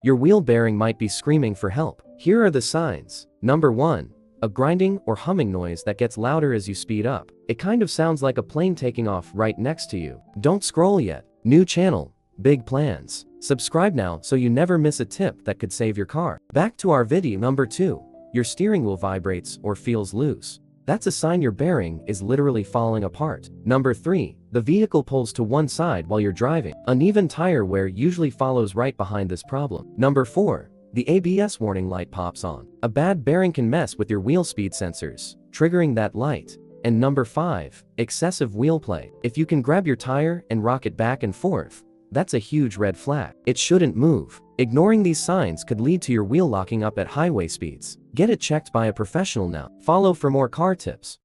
Your wheel bearing might be screaming for help. Here are the signs. Number 1. A grinding or humming noise that gets louder as you speed up. It kind of sounds like a plane taking off right next to you. Don't scroll yet. New channel, big plans. Subscribe now so you never miss a tip that could save your car. Back to our video. Number 2. Your steering wheel vibrates or feels loose. That's a sign your bearing is literally falling apart. Number 3. The vehicle pulls to one side while you're driving. Uneven tire wear usually follows right behind this problem. Number 4. The ABS warning light pops on. A bad bearing can mess with your wheel speed sensors, triggering that light. And number 5. Excessive wheel play. If you can grab your tire and rock it back and forth, that's a huge red flag. It shouldn't move. Ignoring these signs could lead to your wheel locking up at highway speeds. Get it checked by a professional now. Follow for more car tips.